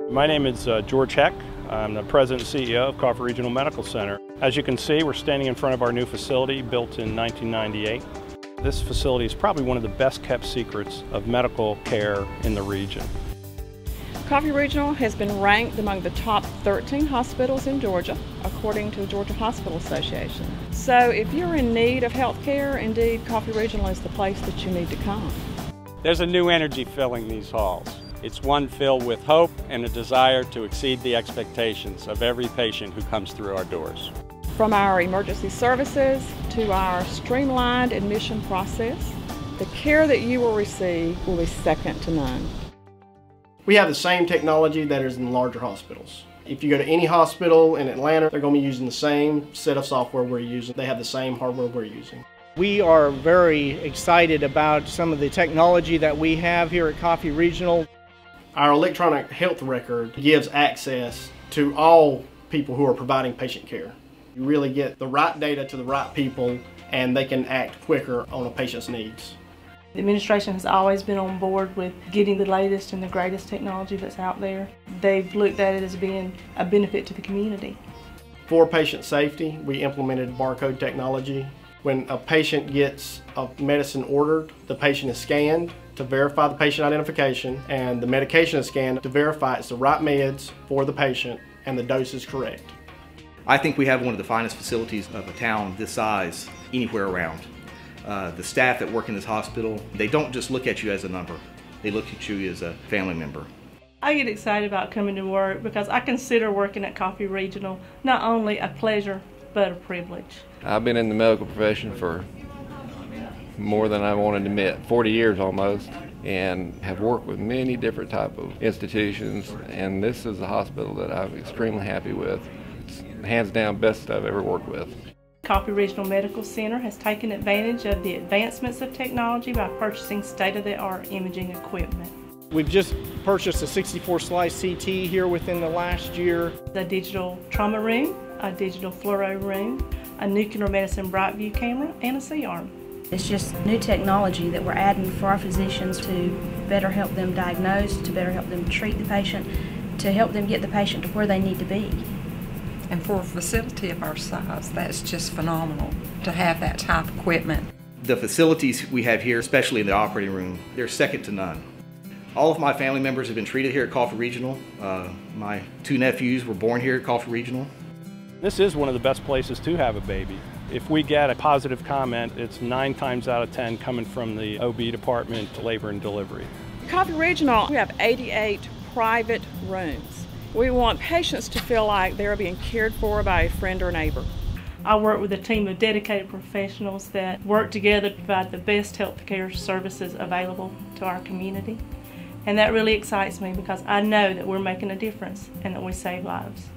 My name is George Heck. I'm the President and CEO of Coffee Regional Medical Center. As you can see, we're standing in front of our new facility built in 1998. This facility is probably one of the best kept secrets of medical care in the region. Coffee Regional has been ranked among the top 13 hospitals in Georgia, according to the Georgia Hospital Association. So if you're in need of health care, indeed Coffee Regional is the place that you need to come. There's a new energy filling these halls. It's one filled with hope and a desire to exceed the expectations of every patient who comes through our doors. From our emergency services to our streamlined admission process, the care that you will receive will be second to none. We have the same technology that is in larger hospitals. If you go to any hospital in Atlanta, they're going to be using the same set of software we're using. They have the same hardware we're using. We are very excited about some of the technology that we have here at Coffee Regional. Our electronic health record gives access to all people who are providing patient care. You really get the right data to the right people, and they can act quicker on a patient's needs. The administration has always been on board with getting the latest and the greatest technology that's out there. They've looked at it as being a benefit to the community. For patient safety, we implemented barcode technology. When a patient gets a medicine ordered, the patient is scanned to verify the patient identification, and the medication is scanned to verify it's the right meds for the patient and the dose is correct. I think we have one of the finest facilities of a town this size anywhere around. The staff that work in this hospital, they don't just look at you as a number, they look at you as a family member. I get excited about coming to work because I consider working at Coffee Regional not only a pleasure, but a privilege. I've been in the medical profession for more than I wanted to admit, 40 years almost, and have worked with many different type of institutions, and this is a hospital that I'm extremely happy with. It's hands down best I've ever worked with. Coffee Regional Medical Center has taken advantage of the advancements of technology by purchasing state-of-the-art imaging equipment. We've just purchased a 64-slice CT here within the last year. A digital trauma room, a digital fluoro room, a nuclear medicine bright view camera, and a C-arm. It's just new technology that we're adding for our physicians to better help them diagnose, to better help them treat the patient, to help them get the patient to where they need to be. And for a facility of our size, that's just phenomenal to have that type of equipment. The facilities we have here, especially in the operating room, they're second to none. All of my family members have been treated here at Coffee Regional. My two nephews were born here at Coffee Regional. This is one of the best places to have a baby. If we get a positive comment, it's 9 times out of 10 coming from the OB department, labor and delivery. Coffee Regional, we have 88 private rooms. We want patients to feel like they're being cared for by a friend or neighbor. I work with a team of dedicated professionals that work together to provide the best health care services available to our community. And that really excites me because I know that we're making a difference and that we save lives.